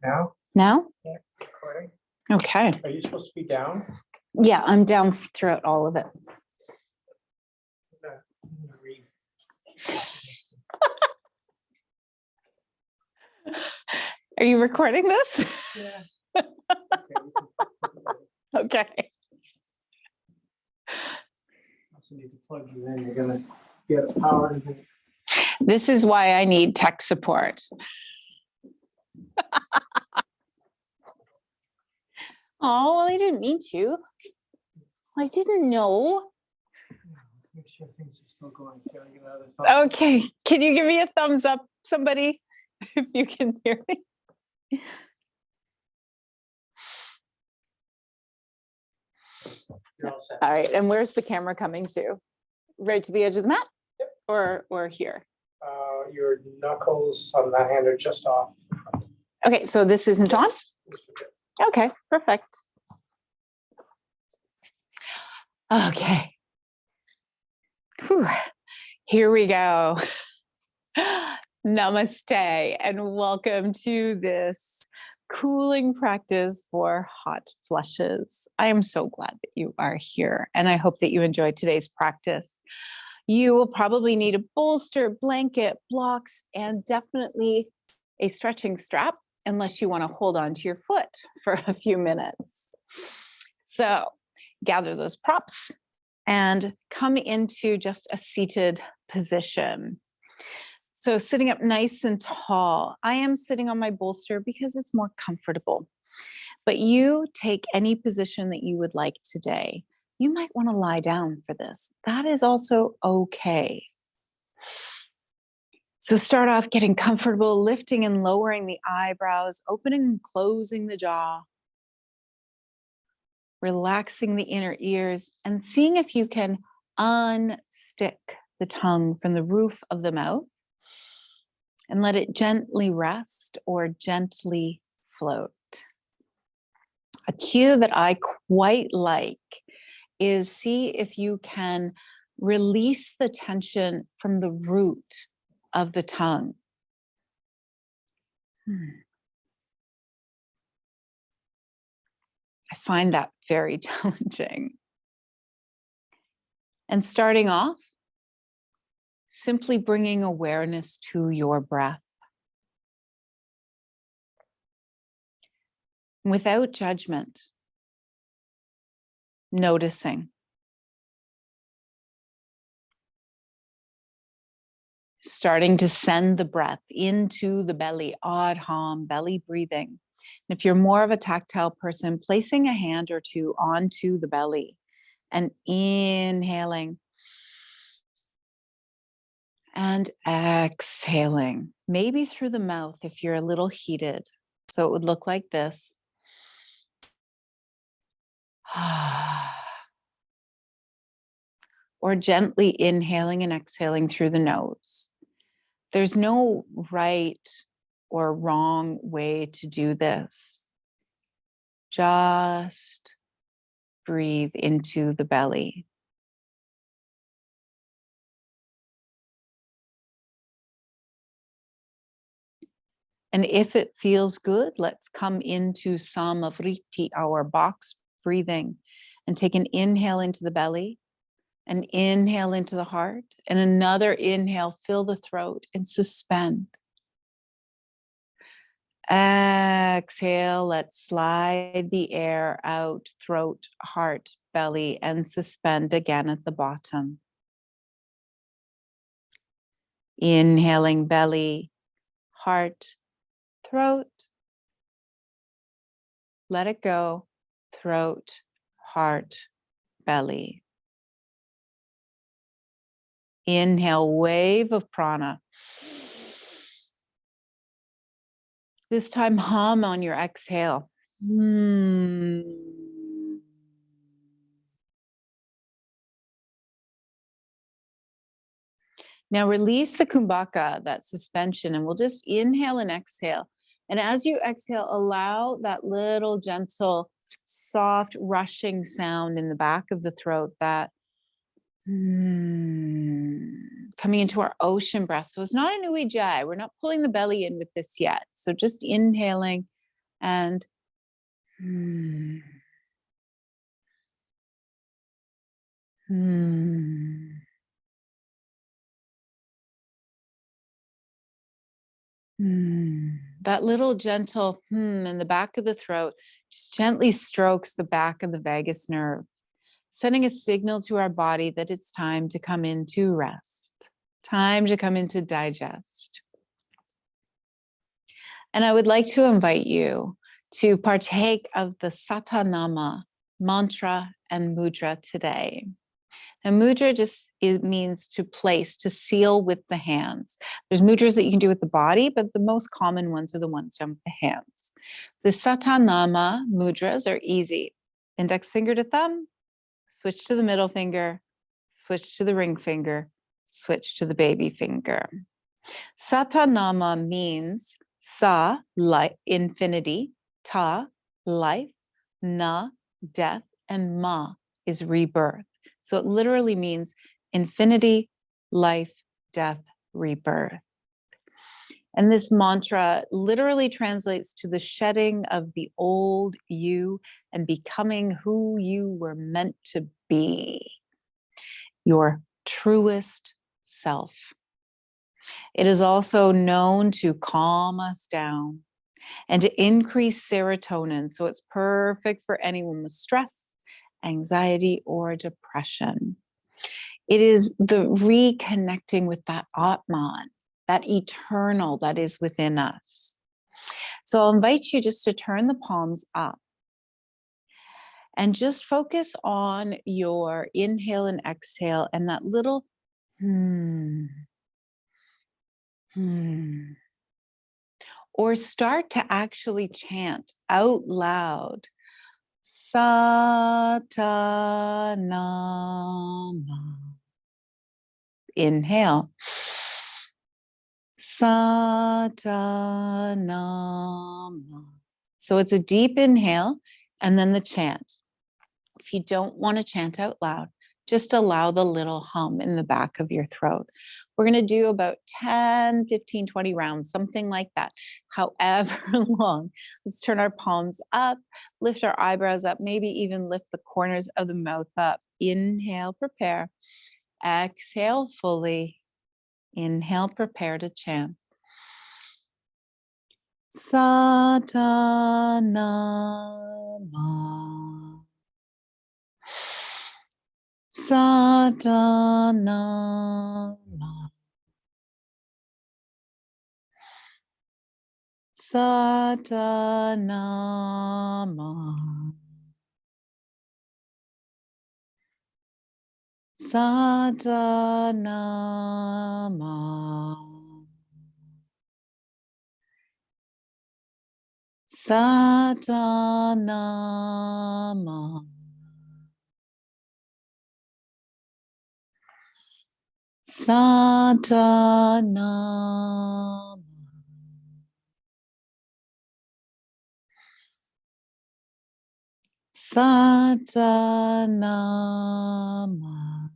Now? Now? Yeah, recording. Okay. Are you supposed to be down? Yeah, I'm down throughout all of it. I'm gonna read. Are you recording this? Yeah. Okay, Okay. also need to plug you in. You're gonna get a power. This is why I need tech support. Oh, well, I didn't mean to. I didn't know. Let's make sure things are still going. Can I get another thumbs up? Okay. Can you give me a thumbs up, somebody, if you can hear me? You're all set. All right. And where's the camera coming to? Right to the edge of the mat? Yep. Or here? Your knuckles on that hand are just off. Okay, so this isn't on? Okay, perfect. Okay. Whew. Here we go. Namaste and welcome to this cooling practice for hot flushes. I am so glad that you are here and I hope that you enjoyed today's practice. You will probably need a bolster, blanket, blocks, and definitely a stretching strap unless you want to hold on to your foot for a few minutes. So gather those props and come into just a seated position. So sitting up nice and tall. I am sitting on my bolster because it's more comfortable, but you take any position that you would like today. You might want to lie down for this. That is also okay. So start off getting comfortable, lifting and lowering the eyebrows, opening and closing the jaw, relaxing the inner ears, and seeing if you can unstick the tongue from the roof of the mouth and let it gently rest or gently float. A cue that I quite like is see if you can release the tension from the root of the tongue. I find that very challenging. And starting off, simply bringing awareness to your breath. Without judgment, noticing. Starting to send the breath into the belly, adham, belly breathing. And if you're more of a tactile person, placing a hand or two onto the belly and inhaling and exhaling, maybe through the mouth if you're a little heated. So it would look like this. Or gently inhaling and exhaling through the nose. There's no right or wrong way to do this. Just breathe into the belly. And if it feels good, let's come into Samavriti, our box breathing, and take an inhale into the belly, an inhale into the heart, and another inhale, fill the throat and suspend. Exhale, let's slide the air out, throat, heart, belly, and suspend again at the bottom. Inhaling belly, heart, throat. Let it go, throat, heart, belly. Inhale, wave of prana. This time, hum on your exhale. Now release the kumbhaka, that suspension, and we'll just inhale and exhale. And as you exhale, allow that little gentle, soft, rushing sound in the back of the throat, that Coming into our ocean breath. So it's not an ujjayi. We're not pulling the belly in with this yet. So just inhaling and that little gentle in the back of the throat just gently strokes the back of the vagus nerve, sending a signal to our body that it's time to come into rest, time to come into digest. And I would like to invite you to partake of the Satanama mantra and mudra today. And mudra it means to place, to seal with the hands. There's mudras that you can do with the body, but the most common ones are the ones done with the hands. The Satanama mudras are easy. Index finger to thumb, switch to the middle finger, switch to the ring finger, switch to the baby finger. Satanama means sa, life, infinity, ta, life, na, death, and ma is rebirth. So it literally means infinity, life, death, rebirth. And this mantra literally translates to the shedding of the old you and becoming who you were meant to be, your truest self. It is also known to calm us down and to increase serotonin. So it's perfect for anyone with stress, anxiety, or depression. It is the reconnecting with that Atman, that eternal that is within us. So I'll invite you just to turn the palms up and just focus on your inhale and exhale and that little or start to actually chant out loud, Satanama. Inhale. Satanama. So it's a deep inhale and then the chant. If you don't want to chant out loud, just allow the little hum in the back of your throat. We're going to do about 10, 15, 20 rounds, something like that, however long. Let's turn our palms up, lift our eyebrows up, maybe even lift the corners of the mouth up. Inhale, prepare. Exhale fully. Inhale, prepare to chant. Satanama. Satanama. Satanama. Satanama. Satanama. Satanama. Satanama.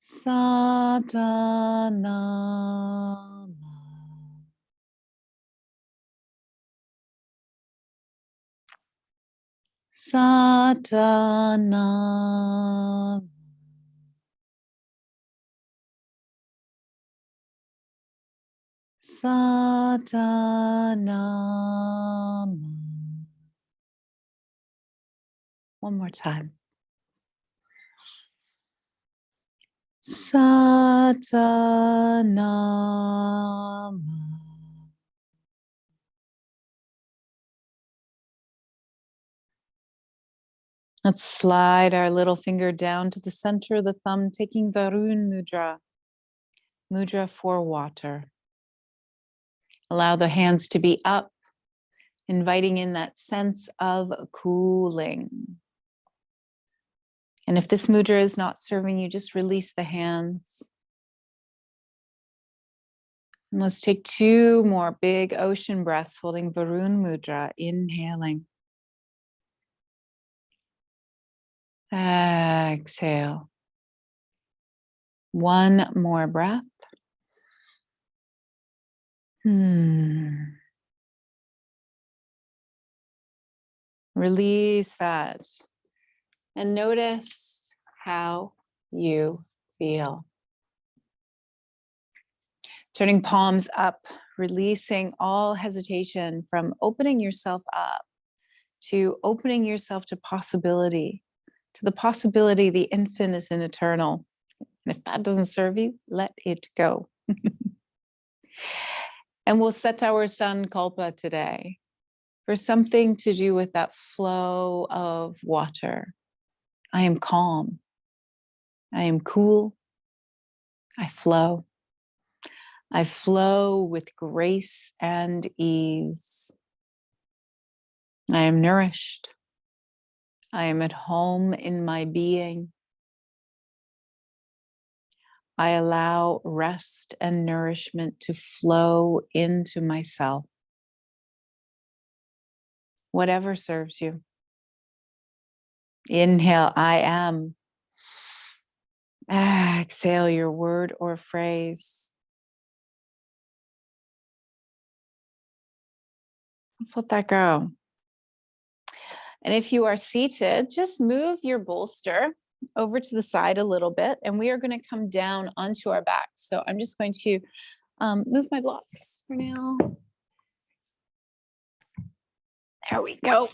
Satanama. Satanama. Satanama. One more time. Satanama. Let's slide our little finger down to the center of the thumb, taking Varun Mudra, mudra for water. Allow the hands to be up, inviting in that sense of cooling. And if this mudra is not serving you, just release the hands. And let's take 2 more big ocean breaths, holding Varun Mudra, inhaling. Exhale. One more breath. Release that and notice how you feel. Turning palms up, releasing all hesitation from opening yourself up to opening yourself to possibility, to the possibility the infinite and eternal. And if that doesn't serve you, let it go. And we'll set our sankalpa today for something to do with that flow of water. I am calm. I am cool. I flow. I flow with grace and ease. I am nourished. I am at home in my being. I allow rest and nourishment to flow into myself. Whatever serves you. Inhale, I am. Exhale your word or phrase. Let's let that go. And if you are seated, just move your bolster over to the side a little bit, and we are going to come down onto our back. So I'm just going to move my blocks for now. There we go.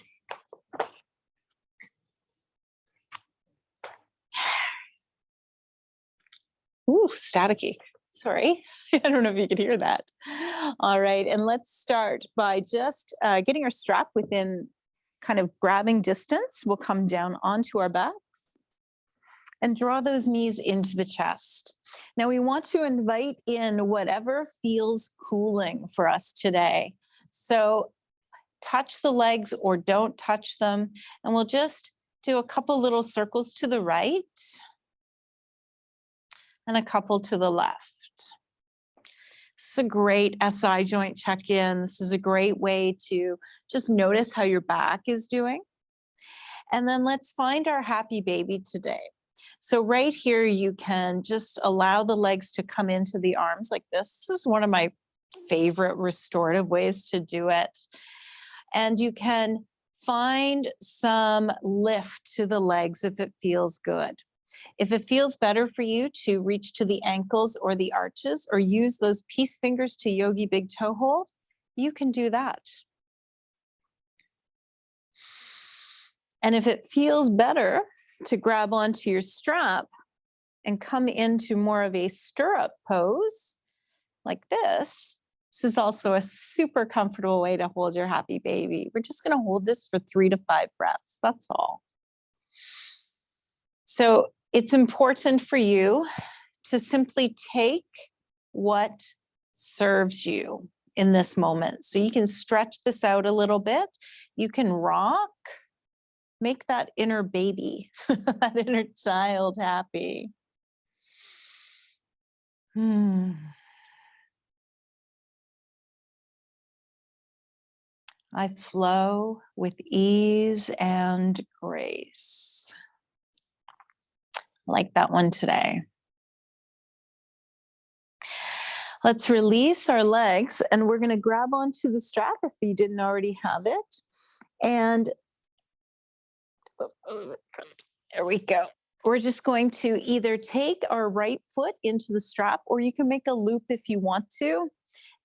Ooh, staticky. Sorry. I don't know if you could hear that. All right. And let's start by just getting our strap within kind of grabbing distance. We'll come down onto our backs and draw those knees into the chest. Now we want to invite in whatever feels cooling for us today. So touch the legs or don't touch them. And we'll just do a couple little circles to the right and a couple to the left. This is a great SI joint check-in. This is a great way to just notice how your back is doing. And then let's find our happy baby today. So right here, you can just allow the legs to come into the arms like this. This is one of my favorite restorative ways to do it. And you can find some lift to the legs if it feels good. If it feels better for you to reach to the ankles or the arches or use those peace fingers to yogi big toe hold, you can do that. And if it feels better to grab onto your strap and come into more of a stirrup pose like this, this is also a super comfortable way to hold your happy baby. We're just going to hold this for 3 to 5 breaths. That's all. So it's important for you to simply take what serves you in this moment. So you can stretch this out a little bit. You can rock, make that inner baby, that inner child happy. I flow with ease and grace. I like that one today. Let's release our legs and we're going to grab onto the strap if you didn't already have it. And there we go. We're just going to either take our right foot into the strap or you can make a loop if you want to.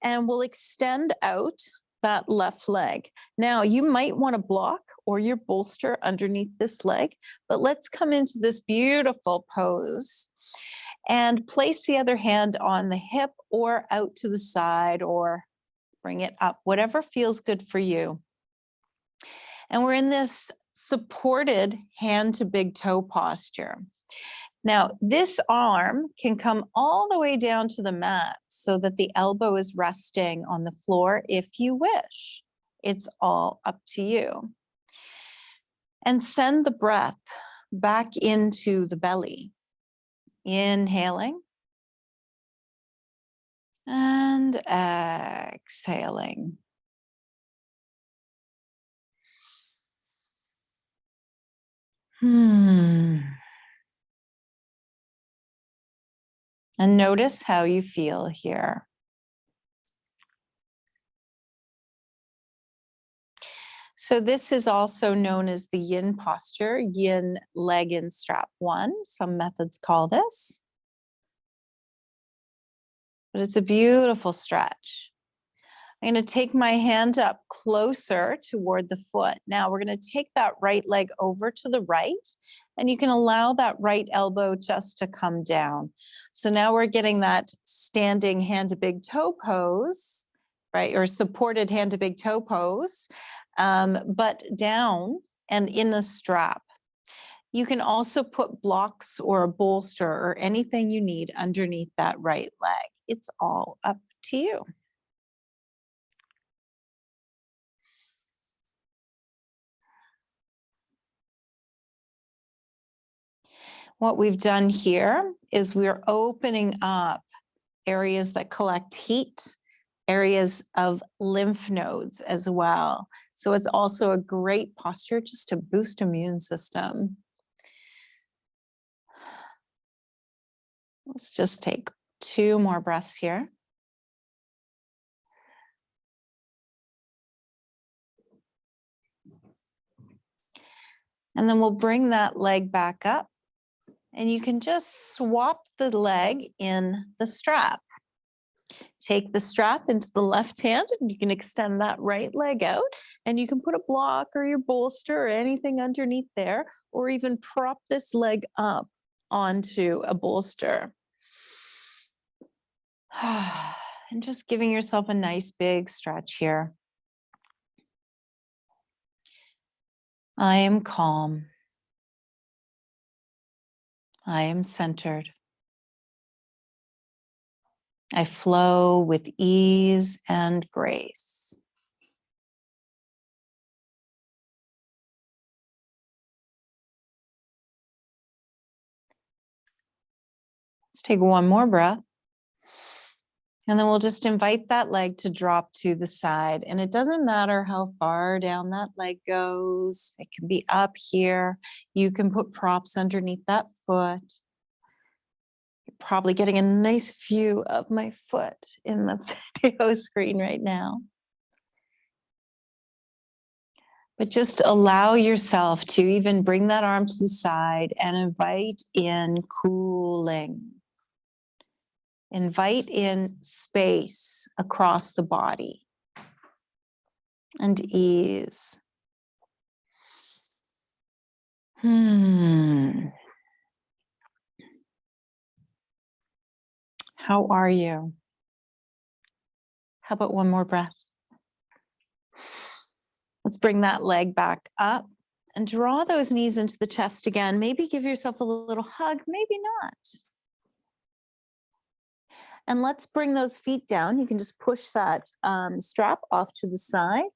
And we'll extend out that left leg. Now you might want to block or your bolster underneath this leg, but let's come into this beautiful pose and place the other hand on the hip or out to the side or bring it up, whatever feels good for you. And we're in this supported hand to big toe posture. Now, this arm can come all the way down to the mat so that the elbow is resting on the floor if you wish. It's all up to you. And send the breath back into the belly. Inhaling and exhaling. And notice how you feel here. So this is also known as the yin posture, yin leg in strap 1. Some methods call this. But it's a beautiful stretch. I'm going to take my hand up closer toward the foot. Now we're going to take that right leg over to the right, and you can allow that right elbow just to come down. So now we're getting that standing hand to big toe pose, right? Or supported hand to big toe pose, but down and in a strap. You can also put blocks or a bolster or anything you need underneath that right leg. It's all up to you. What we've done here is we're opening up areas that collect heat, areas of lymph nodes as well. So it's also a great posture just to boost immune system. Let's just take 2 more breaths here. And then we'll bring that leg back up. And you can just swap the leg in the strap. Take the strap into the left hand, and you can extend that right leg out, and you can put a block or your bolster or anything underneath there, or even prop this leg up onto a bolster. And just giving yourself a nice big stretch here. I am calm. I am centered. I flow with ease and grace. Let's take 1 more breath. And then we'll just invite that leg to drop to the side. And it doesn't matter how far down that leg goes. It can be up here. You can put props underneath that foot. You're probably getting a nice view of my foot in the video screen right now. But just allow yourself to even bring that arm to the side and invite in cooling. Invite in space across the body and ease. How are you? How about 1 more breath? Let's bring that leg back up and draw those knees into the chest again. Maybe give yourself a little hug, maybe not. And let's bring those feet down. You can just push that strap off to the side.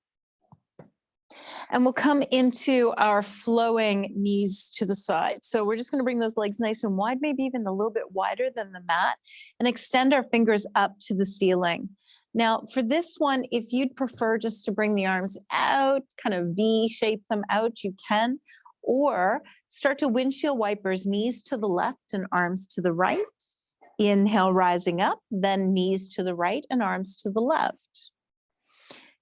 And we'll come into our flowing knees to the side. So we're just going to bring those legs nice and wide, maybe even a little bit wider than the mat, and extend our fingers up to the ceiling. Now, for this one, if you'd prefer just to bring the arms out, kind of V-shape them out, you can, or start to windshield wipers, knees to the left and arms to the right. Inhale, rising up, then knees to the right and arms to the left.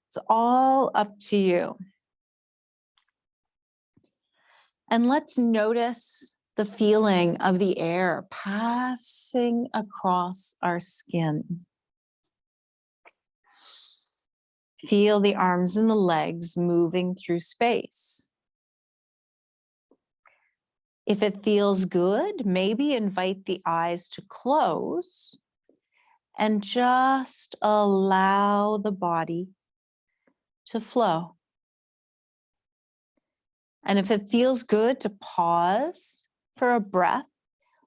It's all up to you. And let's notice the feeling of the air passing across our skin. Feel the arms and the legs moving through space. If it feels good, maybe invite the eyes to close and just allow the body to flow. And if it feels good to pause for a breath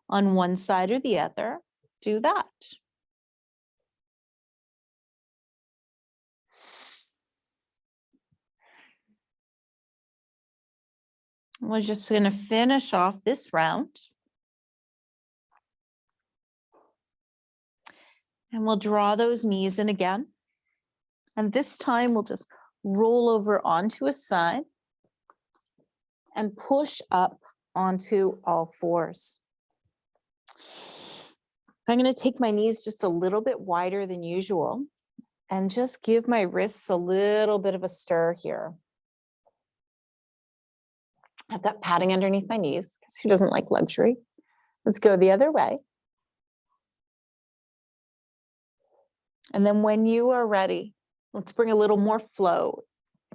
on one side or the other, do that. We're just going to finish off this round. And we'll draw those knees in again. And this time we'll just roll over onto a side and push up onto all fours. I'm going to take my knees just a little bit wider than usual and just give my wrists a little bit of a stir here. I've got padding underneath my knees because who doesn't like luxury? Let's go the other way. And then when you are ready, let's bring a little more flow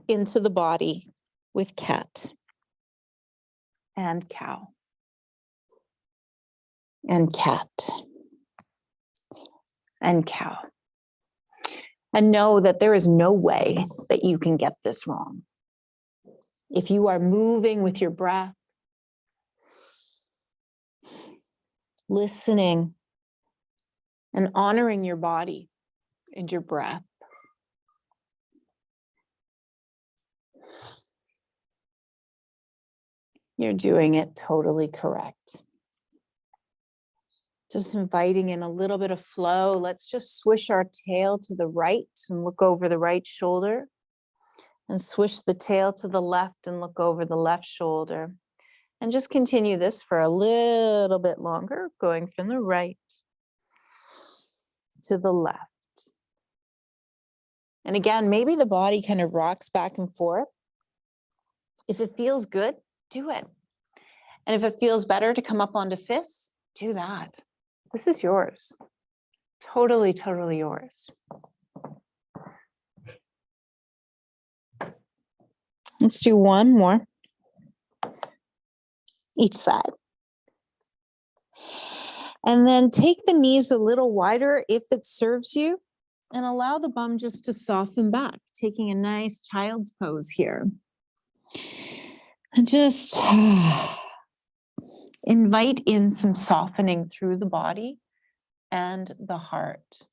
into the body with cat and cow and cat and cow. And know that there is no way that you can get this wrong. If you are moving with your breath, listening and honoring your body and your breath, you're doing it totally correct. Just inviting in a little bit of flow. Let's just swish our tail to the right and look over the right shoulder. And swish the tail to the left and look over the left shoulder. And just continue this for a little bit longer, going from the right to the left. And again, maybe the body kind of rocks back and forth. If it feels good, do it. And if it feels better to come up onto fists, do that. This is yours. Totally, totally yours. Let's do one more. Each side. And then take the knees a little wider if it serves you, and allow the bum just to soften back, taking a nice child's pose here. And just invite in some softening through the body and the heart.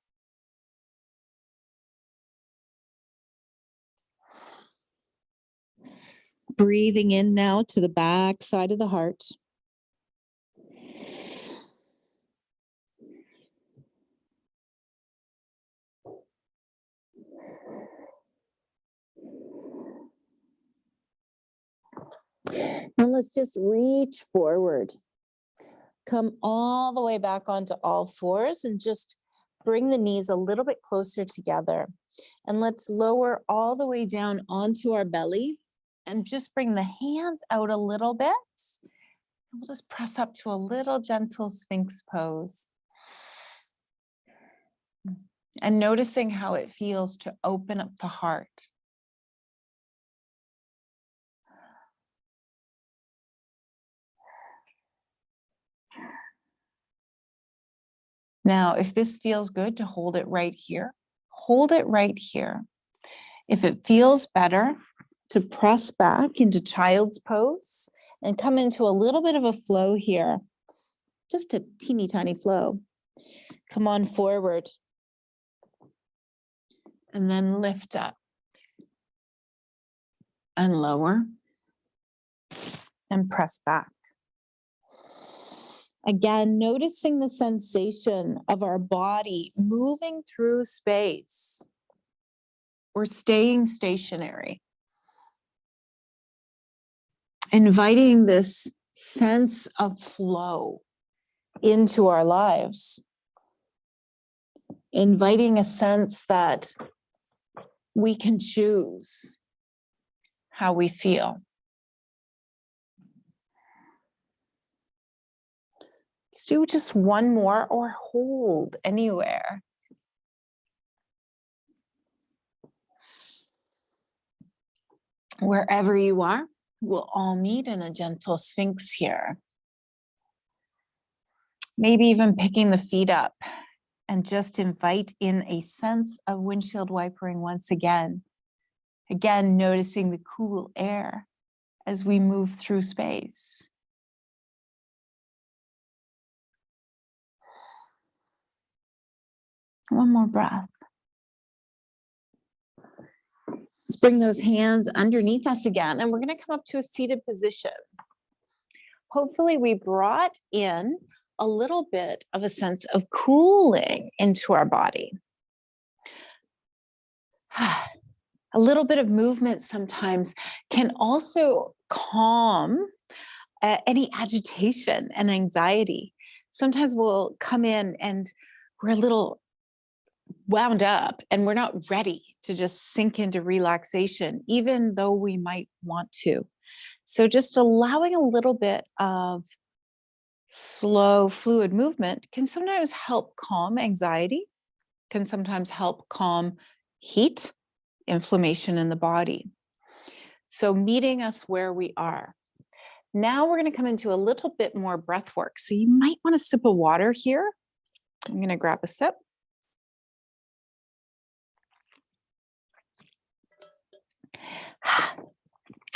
Breathing in now to the back side of the heart. And let's just reach forward. Come all the way back onto all fours and just bring the knees a little bit closer together. And let's lower all the way down onto our belly and just bring the hands out a little bit. We'll just press up to a little gentle Sphinx pose. And noticing how it feels to open up the heart. Now, if this feels good to hold it right here, hold it right here. If it feels better to press back into child's pose and come into a little bit of a flow here, just a teeny tiny flow. Come on forward. And then lift up and lower and press back. Again, noticing the sensation of our body moving through space or staying stationary. Inviting this sense of flow into our lives. Inviting a sense that we can choose how we feel. Let's do just one more or hold anywhere. Wherever you are, we'll all meet in a gentle Sphinx here. Maybe even picking the feet up and just invite in a sense of windshield wipering once again. Again, noticing the cool air as we move through space. One more breath. Let's bring those hands underneath us again, and we're going to come up to a seated position. Hopefully we brought in a little bit of a sense of cooling into our body. A little bit of movement sometimes can also calm any agitation and anxiety. Sometimes we'll come in and we're a little wound up and we're not ready to just sink into relaxation, even though we might want to. So just allowing a little bit of slow, fluid movement can sometimes help calm anxiety, can sometimes help calm heat, inflammation in the body. So meeting us where we are. Now we're going to come into a little bit more breath work. So you might want a sip of water here. I'm going to grab a sip.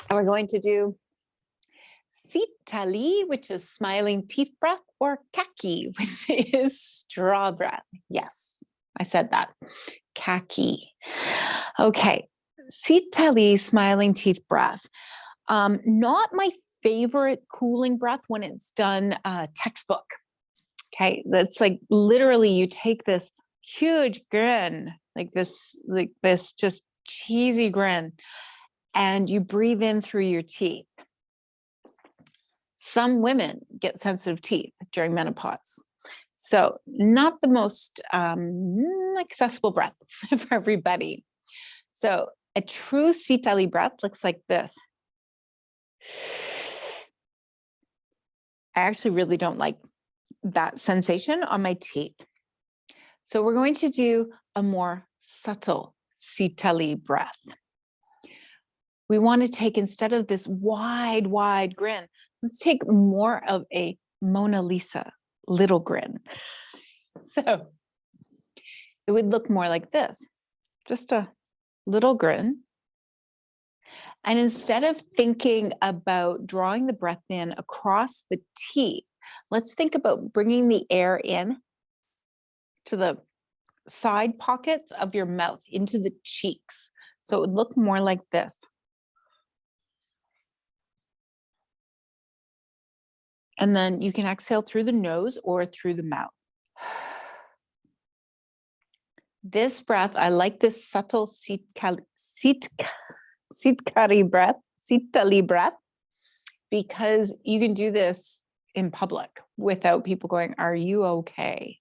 And we're going to do sitali, which is smiling teeth breath, or kaki, which is straw breath. Yes, I said that. Kaki. Okay, sitali, smiling teeth breath. Not my favorite cooling breath when it's done textbook. Okay, that's like literally you take this huge grin, like this just cheesy grin, and you breathe in through your teeth. Some women get sensitive teeth during menopause. So not the most accessible breath for everybody. So a true sitali breath looks like this. I actually really don't like that sensation on my teeth. So we're going to do a more subtle sitali breath. We want to take, instead of this wide, wide grin, let's take more of a Mona Lisa little grin. So it would look more like this, just a little grin. And instead of thinking about drawing the breath in across the teeth, let's think about bringing the air in to the side pockets of your mouth, into the cheeks. So it would look more like this. And then you can exhale through the nose or through the mouth. This breath, I like this subtle sitali breath, because you can do this in public without people going, "Are you okay?"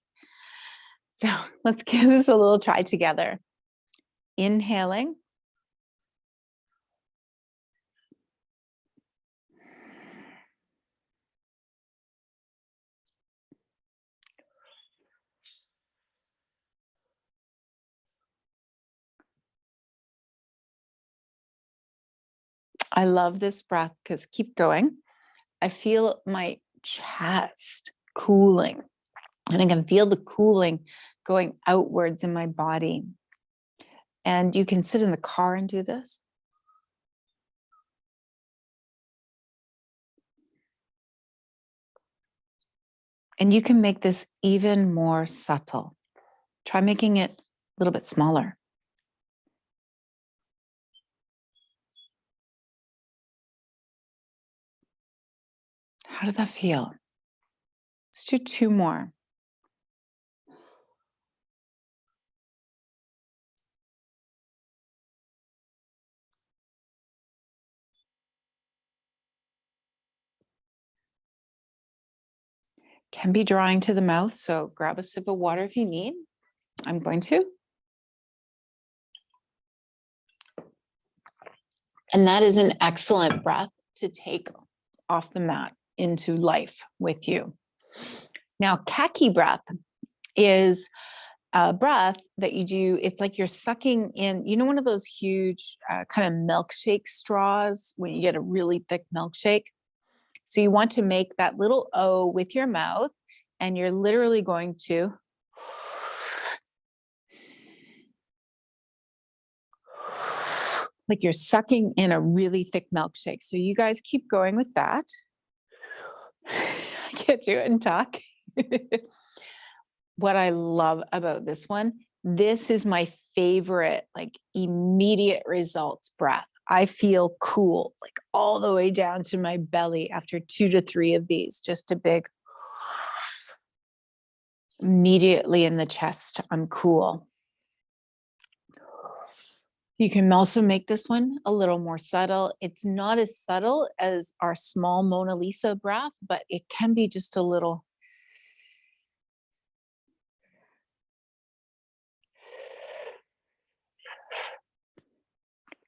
So let's give this a little try together. Inhaling. I love this breath because keep going. I feel my chest cooling, and I can feel the cooling going outwards in my body. And you can sit in the car and do this. And you can make this even more subtle. Try making it a little bit smaller. How did that feel? Let's do two more. Can be drawing to the mouth, so grab a sip of water if you need. I'm going to. And that is an excellent breath to take off the mat into life with you. Now, kaki breath is a breath that you do. It's like you're sucking in, you know, one of those huge kind of milkshake straws when you get a really thick milkshake. So you want to make that little O with your mouth, and you're literally going to like you're sucking in a really thick milkshake. So you guys keep going with that. I can't do it and talk. What I love about this one, this is my favorite, like immediate results breath. I feel cool, like all the way down to my belly after 2 to 3 of these, just a big, immediately in the chest, I'm cool. You can also make this one a little more subtle. It's not as subtle as our small Mona Lisa breath, but it can be just a little.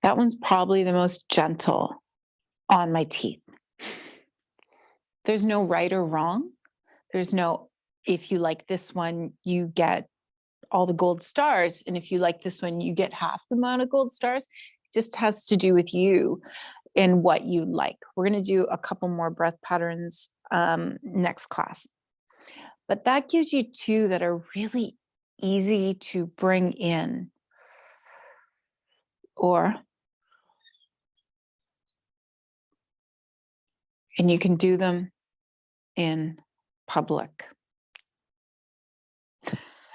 That one's probably the most gentle on my teeth. There's no right or wrong. There's no, if you like this one, you get all the gold stars. And if you like this one, you get half the amount of gold stars. It just has to do with you and what you like. We're going to do a couple more breath patterns next class. But that gives you two that are really easy to bring in. And you can do them in public.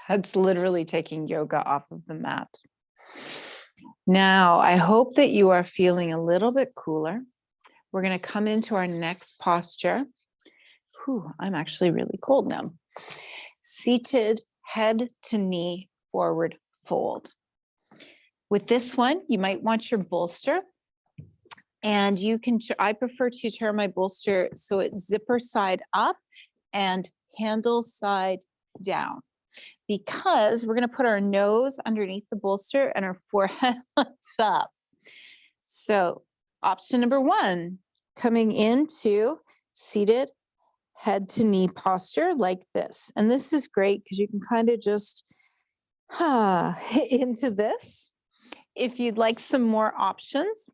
That's literally taking yoga off of the mat. Now, I hope that you are feeling a little bit cooler. We're going to come into our next posture. Whew, I'm actually really cold now. Seated head to knee forward fold. With this one, you might want your bolster. And you can, I prefer to turn my bolster so it's zipper side up and handle side down, because we're going to put our nose underneath the bolster and our forehead up. So option number one, coming into seated head to knee posture like this. And this is great because you can kind of just into this. If you'd like some more options,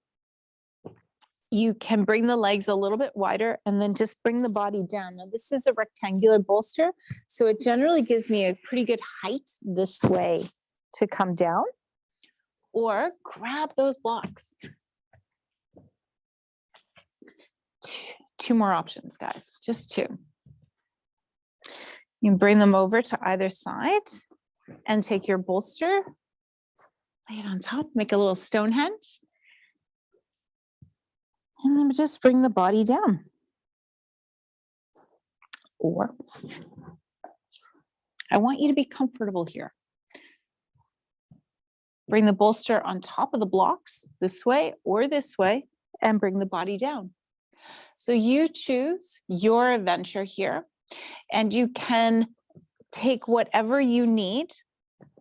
you can bring the legs a little bit wider and then just bring the body down. Now, this is a rectangular bolster, so it generally gives me a pretty good height this way to come down, or grab those blocks. Two more options, guys, just two. You can bring them over to either side and take your bolster, lay it on top, make a little Stonehenge. And then just bring the body down. Or I want you to be comfortable here. Bring the bolster on top of the blocks this way or this way and bring the body down. So you choose your adventure here, and you can take whatever you need,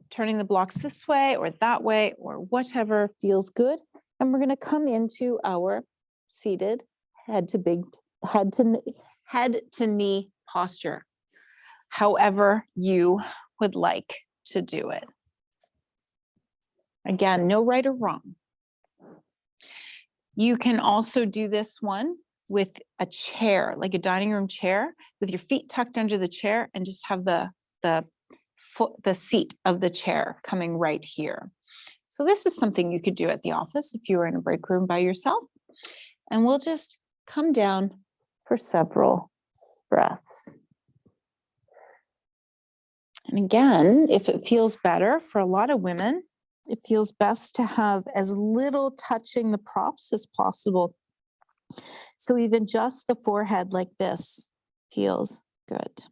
turning the blocks this way or that way or whatever feels good. And we're going to come into our seated head to knee posture, however you would like to do it. Again, no right or wrong. You can also do this one with a chair, like a dining room chair, with your feet tucked under the chair and just have the seat of the chair coming right here. So this is something you could do at the office if you were in a break room by yourself. And we'll just come down for several breaths. And again, if it feels better for a lot of women, it feels best to have as little touching the props as possible. So even just the forehead like this feels good.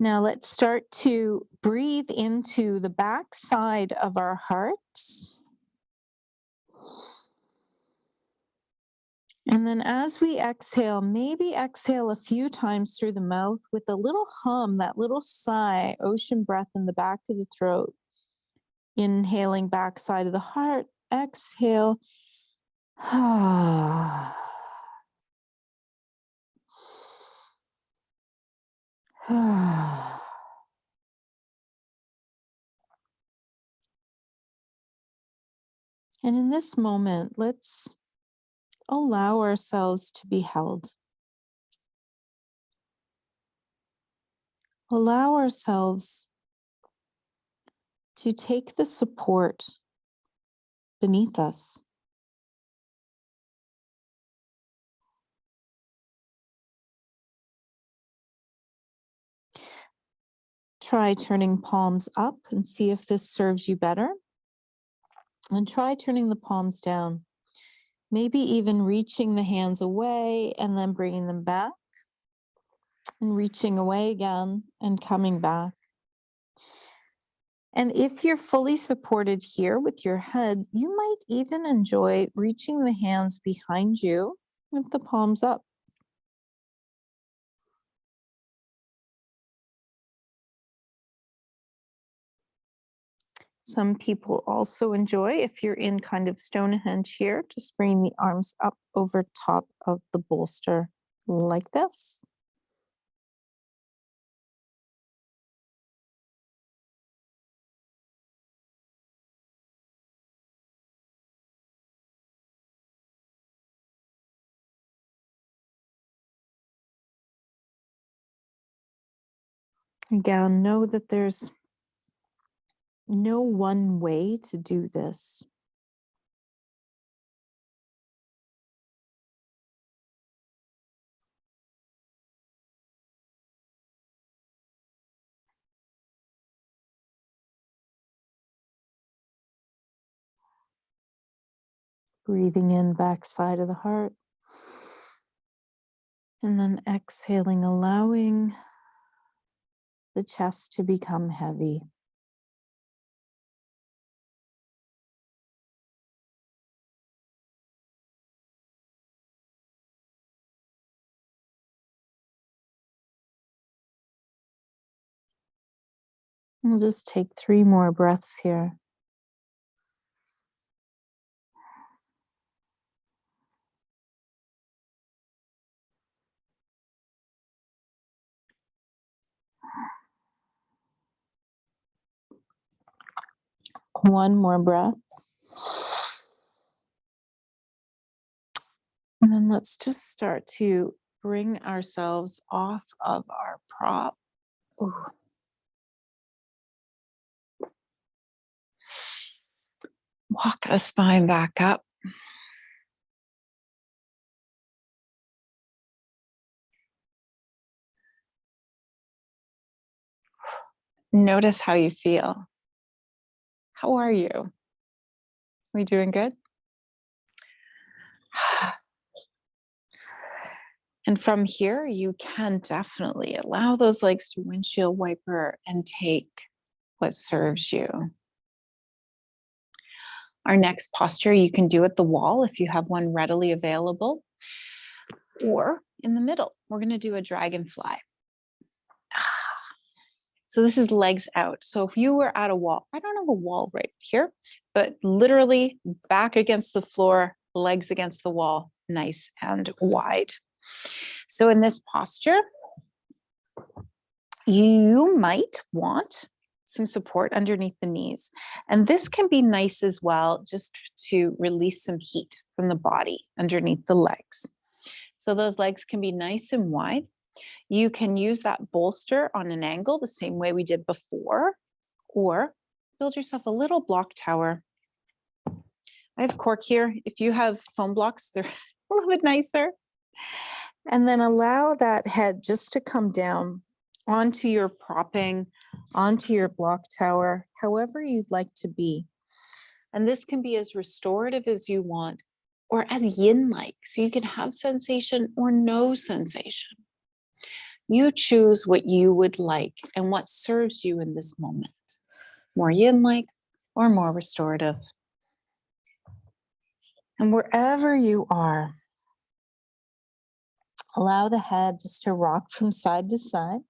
Now let's start to breathe into the back side of our hearts. And then as we exhale, maybe exhale a few times through the mouth with a little hum, that little sigh, ocean breath in the back of the throat. Inhaling back side of the heart, exhale. And in this moment, let's allow ourselves to be held. Allow ourselves to take the support beneath us. Try turning palms up and see if this serves you better. And try turning the palms down. Maybe even reaching the hands away and then bringing them back. And reaching away again and coming back. And if you're fully supported here with your head, you might even enjoy reaching the hands behind you with the palms up. Some people also enjoy, if you're in kind of Stonehenge here, just bring the arms up over top of the bolster like this. Again, know that there's no one way to do this. Breathing in back side of the heart. And then exhaling, allowing the chest to become heavy. We'll just take 3 more breaths here. One more breath. And then let's just start to bring ourselves off of our prop. Ooh. Walk the spine back up. Notice how you feel. How are you? Are we doing good? And from here, you can definitely allow those legs to windshield wiper and take what serves you. Our next posture you can do at the wall if you have one readily available, or in the middle. We're going to do a dragonfly. So this is legs out. So if you were at a wall, I don't have a wall right here, but literally back against the floor, legs against the wall, nice and wide. So in this posture, you might want some support underneath the knees. And this can be nice as well, just to release some heat from the body underneath the legs. So those legs can be nice and wide. You can use that bolster on an angle the same way we did before, or build yourself a little block tower. I have cork here. If you have foam blocks, they're a little bit nicer. And then allow that head just to come down onto your propping, onto your block tower, however you'd like to be. And this can be as restorative as you want, or as yin-like, so you can have sensation or no sensation. You choose what you would like and what serves you in this moment. More yin-like or more restorative. And wherever you are, allow the head just to rock from side to side.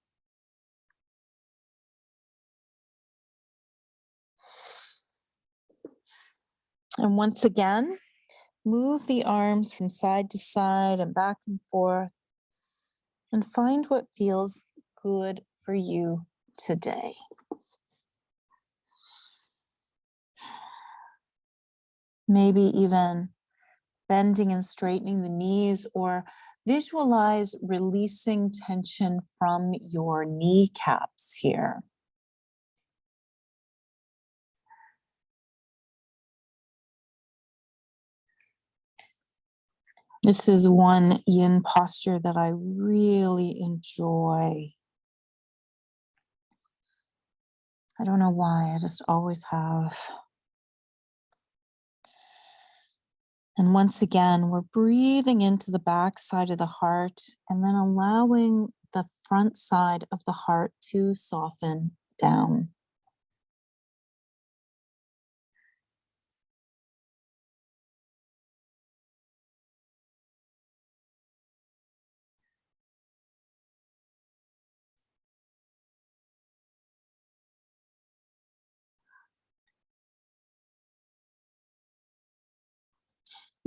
And once again, move the arms from side to side and back and forth, and find what feels good for you today. Maybe even bending and straightening the knees, or visualize releasing tension from your kneecaps here. This is one yin posture that I really enjoy. I don't know why, I just always have. And once again, we're breathing into the back side of the heart and then allowing the front side of the heart to soften down.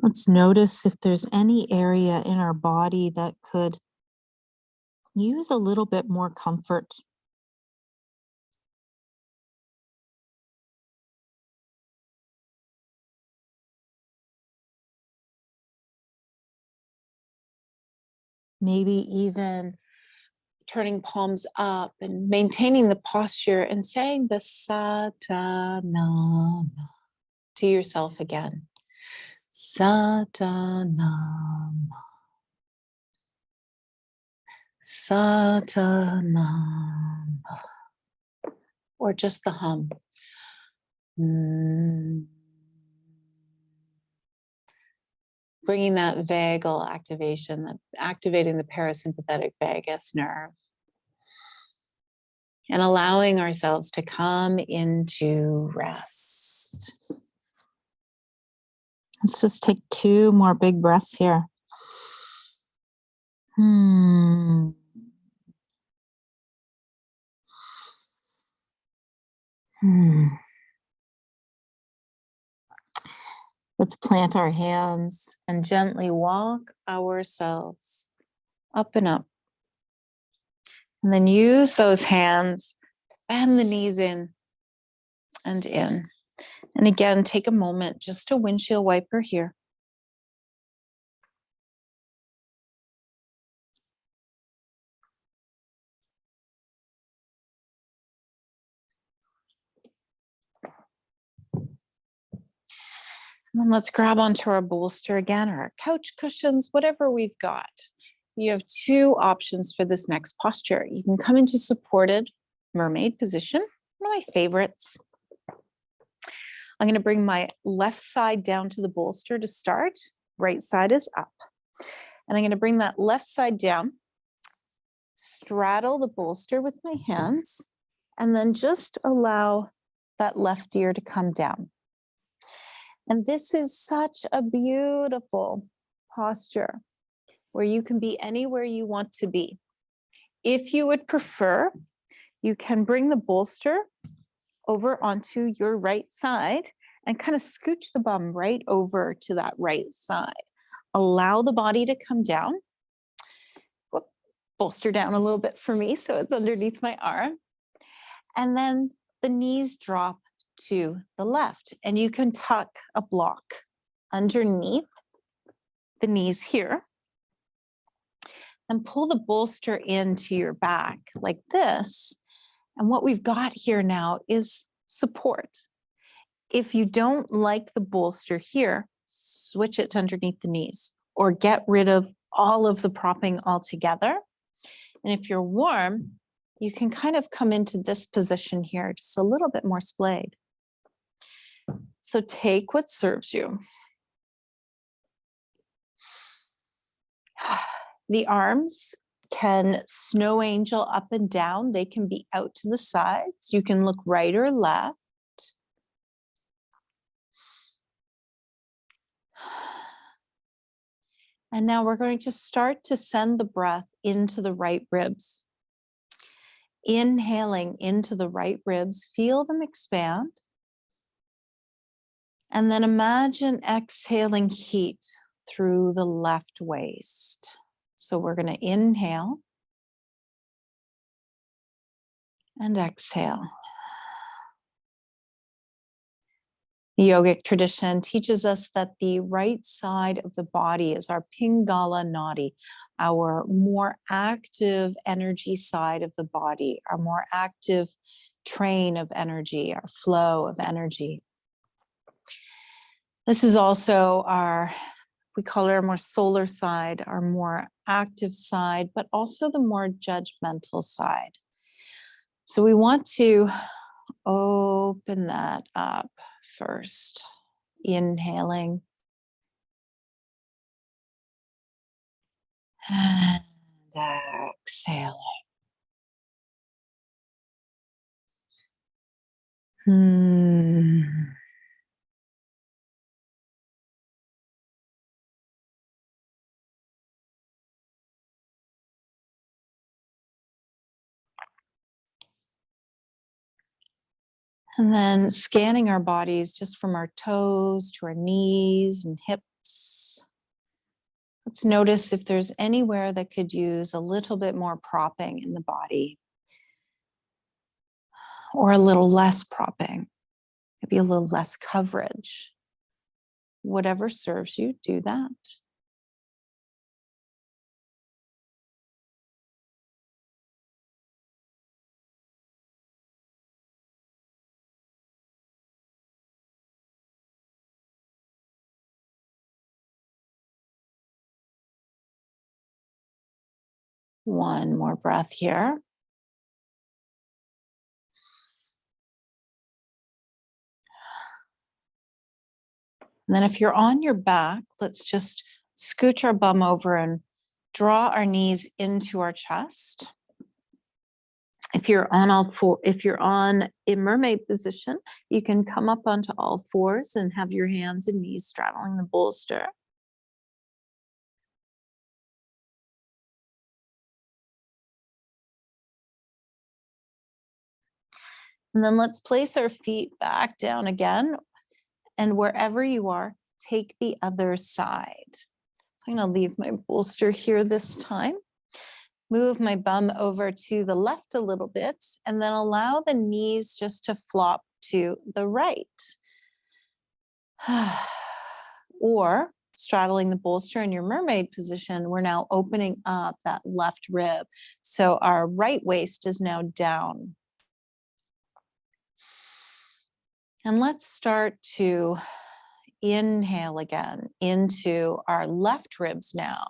Let's notice if there's any area in our body that could use a little bit more comfort. Maybe even turning palms up and maintaining the posture and saying the Satanam to yourself again. Satanam. Satanam. Or just the hum. Bringing that vagal activation, activating the parasympathetic vagus nerve. And allowing ourselves to come into rest. Let's just take 2 more big breaths here. Let's plant our hands and gently walk ourselves up and up. And then use those hands, bend the knees in and in. And again, take a moment just to windshield wiper here. And then let's grab onto our bolster again, or our couch cushions, whatever we've got. You have 2 options for this next posture. You can come into supported mermaid position, one of my favorites. I'm going to bring my left side down to the bolster to start. Right side is up. And I'm going to bring that left side down, straddle the bolster with my hands, and then just allow that left ear to come down. And this is such a beautiful posture where you can be anywhere you want to be. If you would prefer, you can bring the bolster over onto your right side and kind of scooch the bum right over to that right side. Allow the body to come down. Whoop, bolster down a little bit for me so it's underneath my arm. And then the knees drop to the left, and you can tuck a block underneath the knees here and pull the bolster into your back like this. And what we've got here now is support. If you don't like the bolster here, switch it to underneath the knees or get rid of all of the propping altogether. And if you're warm, you can kind of come into this position here, just a little bit more splayed. So take what serves you. The arms can snow angel up and down. They can be out to the sides. You can look right or left. And now we're going to start to send the breath into the right ribs. Inhaling into the right ribs, feel them expand. And then imagine exhaling heat through the left waist. So we're going to inhale and exhale. The yogic tradition teaches us that the right side of the body is our Pingala Nadi, our more active energy side of the body, our more active train of energy, our flow of energy. This is also we call it our more solar side, our more active side, but also the more judgmental side. So we want to open that up first, inhaling and exhaling. And then scanning our bodies just from our toes to our knees and hips. Let's notice if there's anywhere that could use a little bit more propping in the body or a little less propping, maybe a little less coverage. Whatever serves you, do that. One more breath here. And then if you're on your back, let's just scooch our bum over and draw our knees into our chest. If you're on a mermaid position, you can come up onto all fours and have your hands and knees straddling the bolster. And then let's place our feet back down again. And wherever you are, take the other side. So I'm going to leave my bolster here this time. Move my bum over to the left a little bit, and then allow the knees just to flop to the right. Or straddling the bolster in your mermaid position, we're now opening up that left rib. So our right waist is now down. And let's start to inhale again into our left ribs now.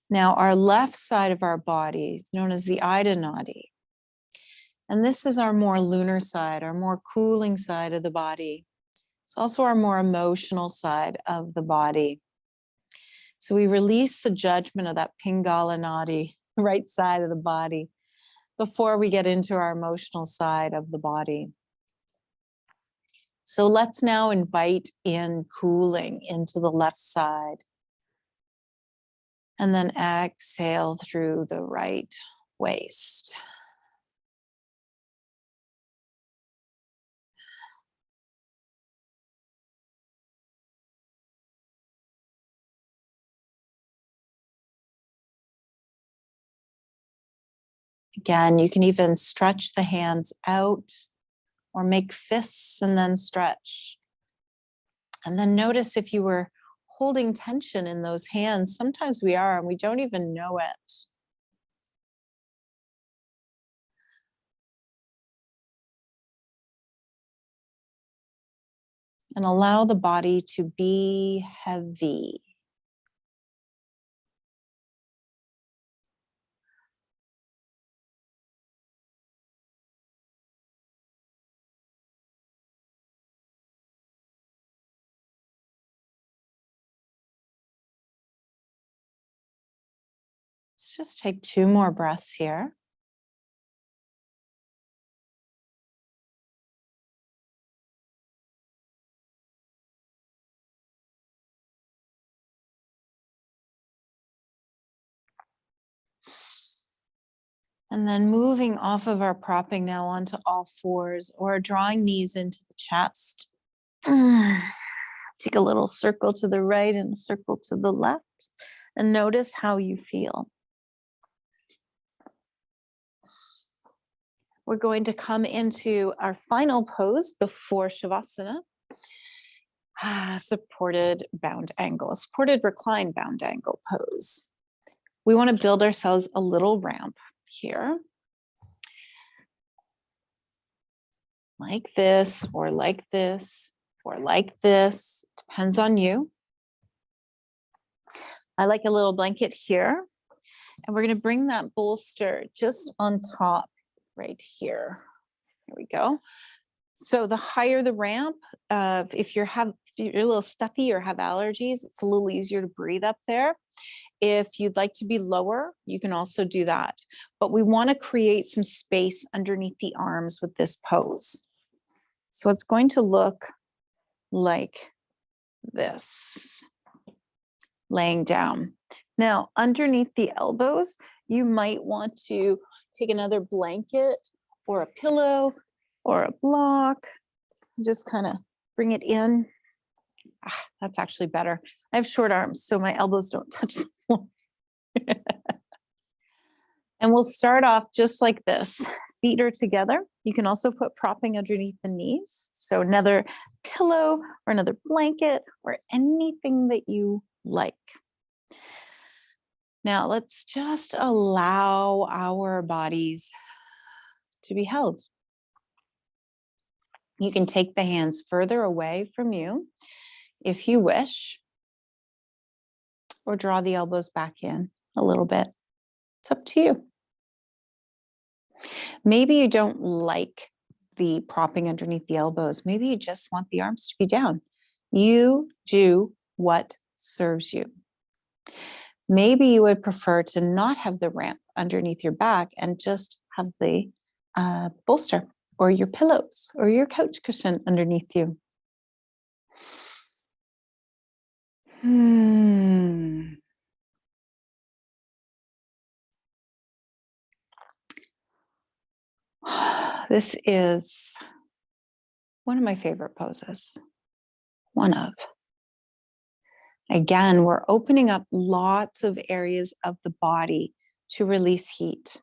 Now our left side of our body, known as the Ida Nadi. And this is our more lunar side, our more cooling side of the body. It's also our more emotional side of the body. So we release the judgment of that Pingala Nadi, right side of the body, before we get into our emotional side of the body. So let's now invite in cooling into the left side. And then exhale through the right waist. Again, you can even stretch the hands out or make fists and then stretch. And then notice if you were holding tension in those hands. Sometimes we are, and we don't even know it. And allow the body to be heavy. Let's just take 2 more breaths here. And then moving off of our propping now onto all fours or drawing knees into the chest. Take a little circle to the right and a circle to the left and notice how you feel. We're going to come into our final pose before Shavasana. Supported bound angle, supported reclined bound angle pose. We want to build ourselves a little ramp here. Like this, or like this, or like this, depends on you. I like a little blanket here, and we're going to bring that bolster just on top right here. Here we go. So the higher the ramp, if you're a little stuffy or have allergies, it's a little easier to breathe up there. If you'd like to be lower, you can also do that. But we want to create some space underneath the arms with this pose. So it's going to look like this, laying down. Now, underneath the elbows, you might want to take another blanket or a pillow or a block, just kind of bring it in. That's actually better. I have short arms, so my elbows don't touch the floor. And we'll start off just like this. Feet are together. You can also put propping underneath the knees. So another pillow or another blanket or anything that you like. Now let's just allow our bodies to be held. You can take the hands further away from you if you wish, or draw the elbows back in a little bit. It's up to you. Maybe you don't like the propping underneath the elbows. Maybe you just want the arms to be down. You do what serves you. Maybe you would prefer to not have the ramp underneath your back and just have the bolster or your pillows or your couch cushion underneath you. This is one of my favorite poses. One of. Again, we're opening up lots of areas of the body to release heat.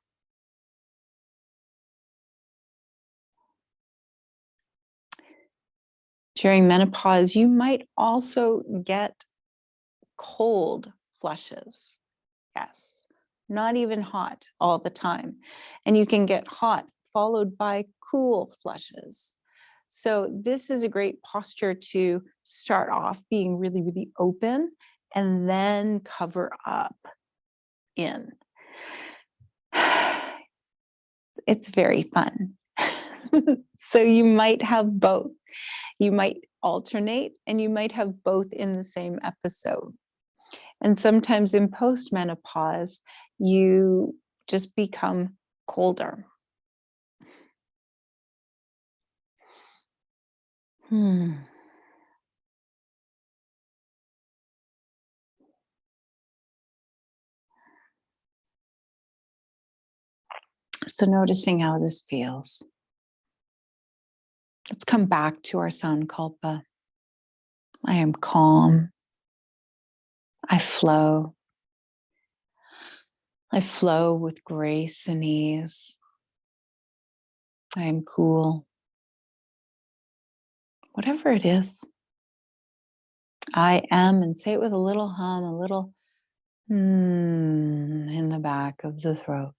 During menopause, you might also get cold flushes. Yes, not even hot all the time. And you can get hot followed by cool flushes. So this is a great posture to start off being really, really open and then cover up in. It's very fun. So you might have both. You might alternate and you might have both in the same episode. And sometimes in postmenopause, you just become colder. So noticing how this feels. Let's come back to our Sankalpa. I am calm. I flow. I flow with grace and ease. I am cool. Whatever it is. I am, and say it with a little hum, a little in the back of the throat.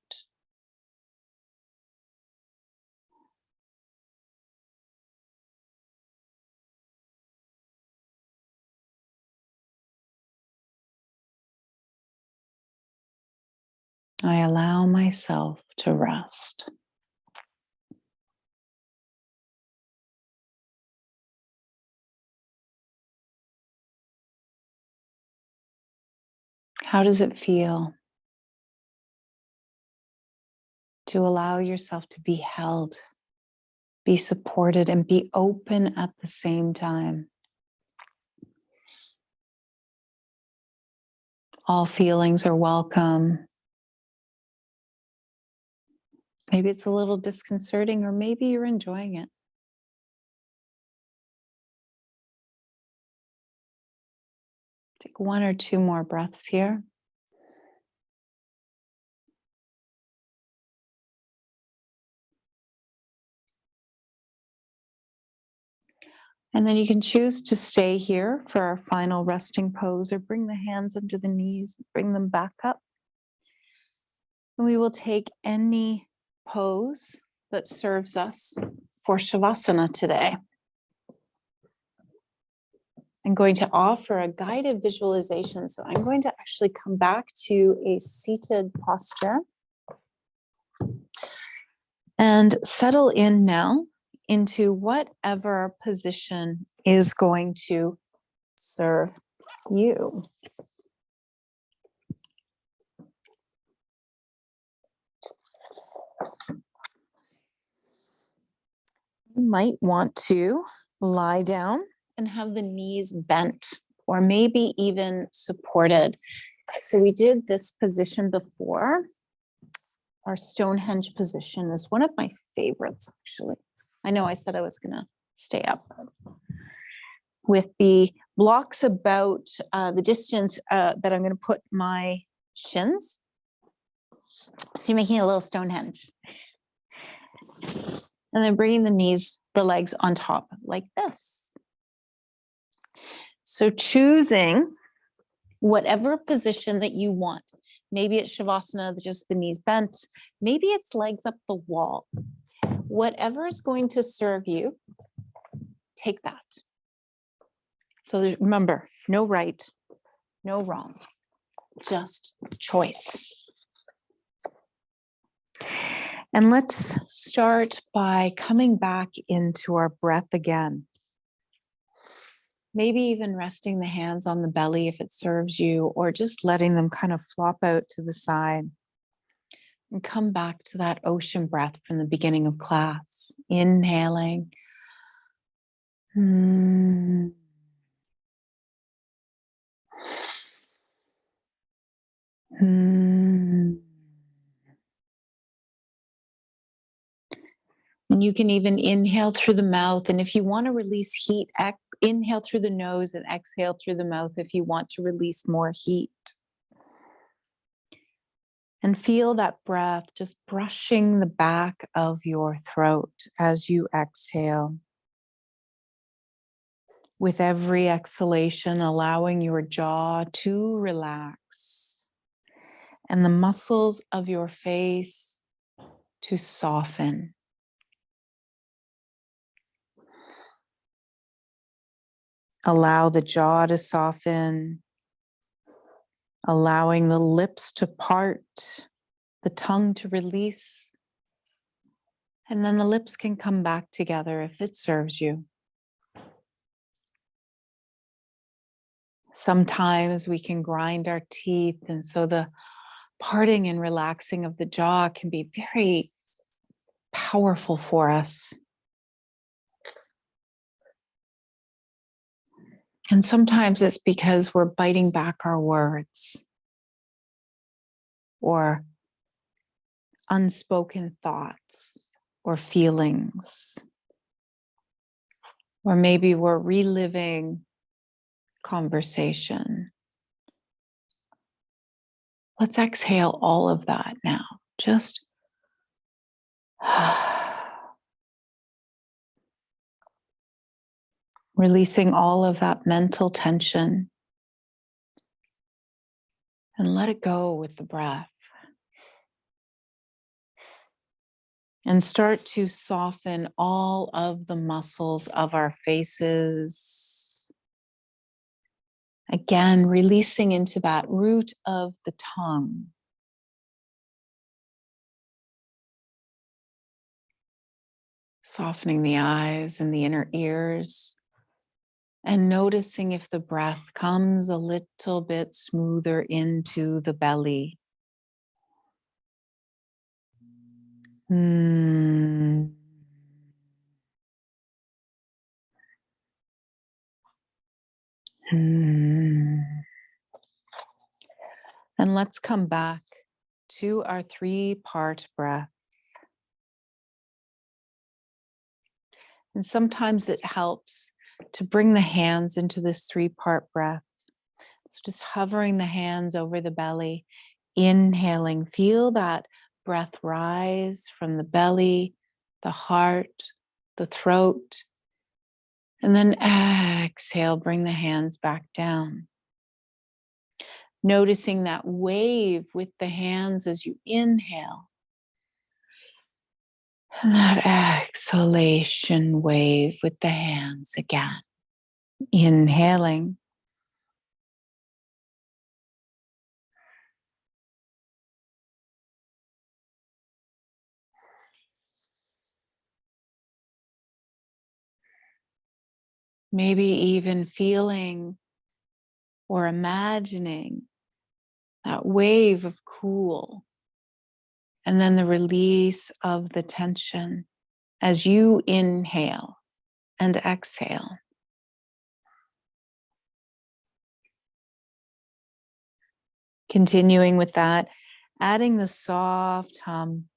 I allow myself to rest. How does it feel to allow yourself to be held, be supported, and be open at the same time? All feelings are welcome. Maybe it's a little disconcerting, or maybe you're enjoying it. Take one or two more breaths here. And then you can choose to stay here for our final resting pose, or bring the hands under the knees, bring them back up. And we will take any pose that serves us for Shavasana today. I'm going to offer a guided visualization. So I'm going to actually come back to a seated posture and settle in now into whatever position is going to serve you. You might want to lie down and have the knees bent or maybe even supported. So we did this position before. Our Stonehenge position is one of my favorites, actually. I know I said I was going to stay up. With the blocks about the distance that I'm going to put my shins. So you're making a little Stonehenge. And then bringing the legs on top like this. So choosing whatever position that you want. Maybe it's Shavasana, just the knees bent. Maybe it's legs up the wall. Whatever is going to serve you, take that. So remember, no right, no wrong, just choice. And let's start by coming back into our breath again. Maybe even resting the hands on the belly if it serves you, or just letting them kind of flop out to the side. And come back to that ocean breath from the beginning of class. Inhaling. And you can even inhale through the mouth. And if you want to release heat, inhale through the nose and exhale through the mouth if you want to release more heat. And feel that breath just brushing the back of your throat as you exhale. With every exhalation, allowing your jaw to relax and the muscles of your face to soften. Allow the jaw to soften, allowing the lips to part, the tongue to release, and then the lips can come back together if it serves you. Sometimes we can grind our teeth, and so the parting and relaxing of the jaw can be very powerful for us. And sometimes it's because we're biting back our words or unspoken thoughts or feelings. Or maybe we're reliving conversation. Let's exhale all of that now. Just releasing all of that mental tension and let it go with the breath. And start to soften all of the muscles of our faces. Again, releasing into that root of the tongue. Softening the eyes and the inner ears. And noticing if the breath comes a little bit smoother into the belly. And let's come back to our 3-part breath. And sometimes it helps to bring the hands into this 3-part breath. So just hovering the hands over the belly, inhaling, feel that breath rise from the belly, the heart, the throat, and then exhale, bring the hands back down. Noticing that wave with the hands as you inhale. And that exhalation wave with the hands again. Inhaling. Maybe even feeling or imagining that wave of cool, and then the release of the tension as you inhale and exhale. Continuing with that, adding the soft hum,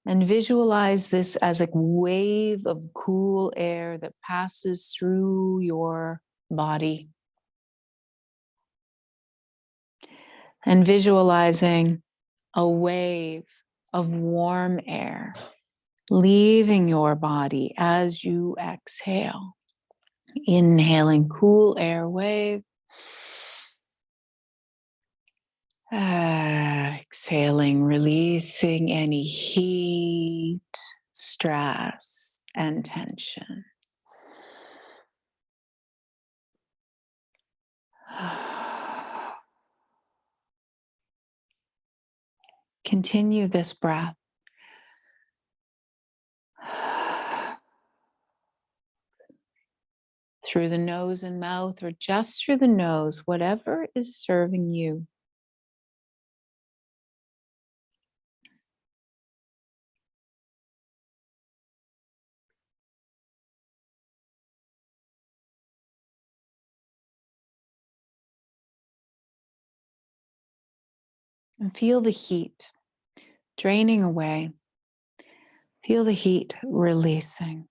and visualize this as a wave of cool air that passes through your body. And visualizing a wave of warm air leaving your body as you exhale. Inhaling cool air wave. Exhaling, releasing any heat, stress, and tension. Continue this breath. Through the nose and mouth, or just through the nose, whatever is serving you. And feel the heat draining away. Feel the heat releasing.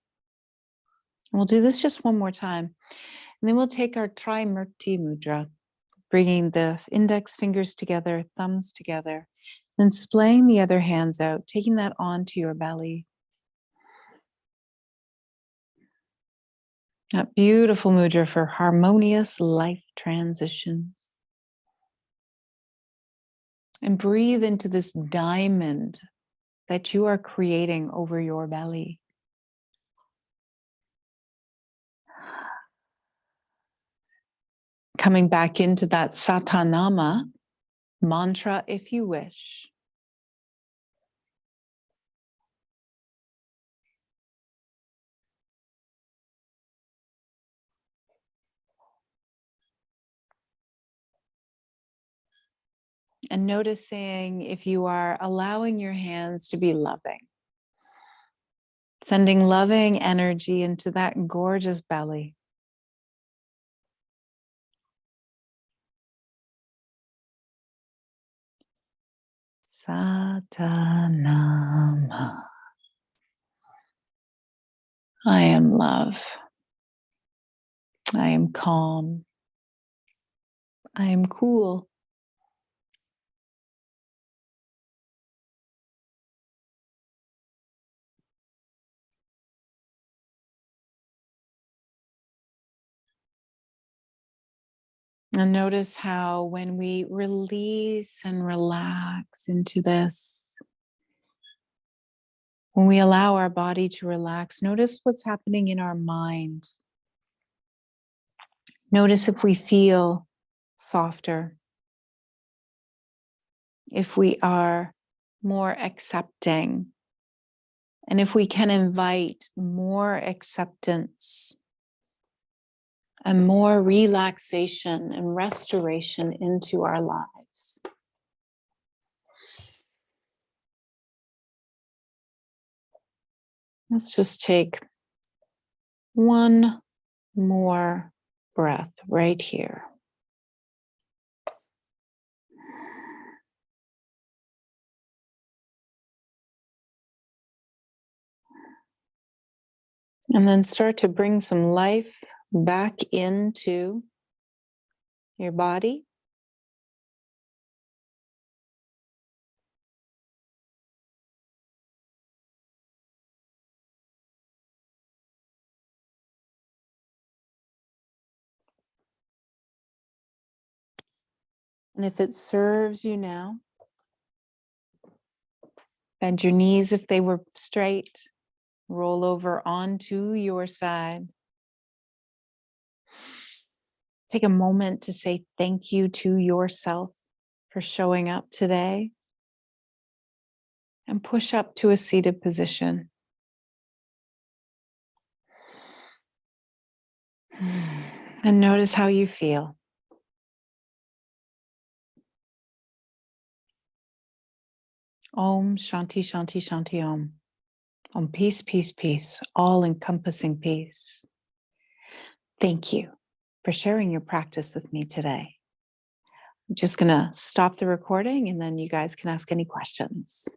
We'll do this just one more time. And then we'll take our Trimurti Mudra, bringing the index fingers together, thumbs together, then splaying the other hands out, taking that onto your belly. That beautiful mudra for harmonious life transitions. And breathe into this diamond that you are creating over your belly. Coming back into that Satanama mantra if you wish. And noticing if you are allowing your hands to be loving. Sending loving energy into that gorgeous belly. Satanama. I am love. I am calm. I am cool. And notice how when we release and relax into this, when we allow our body to relax, notice what's happening in our mind. Notice if we feel softer, if we are more accepting, and if we can invite more acceptance and more relaxation and restoration into our lives. Let's just take one more breath right here. And then start to bring some life back into your body. And if it serves you now, bend your knees if they were straight, roll over onto your side. Take a moment to say thank you to yourself for showing up today. And push up to a seated position. And notice how you feel. Om Shanti Shanti Shanti Om. Om peace, peace, peace, all encompassing peace. Thank you for sharing your practice with me today. I'm just going to stop the recording and then you guys can ask any questions.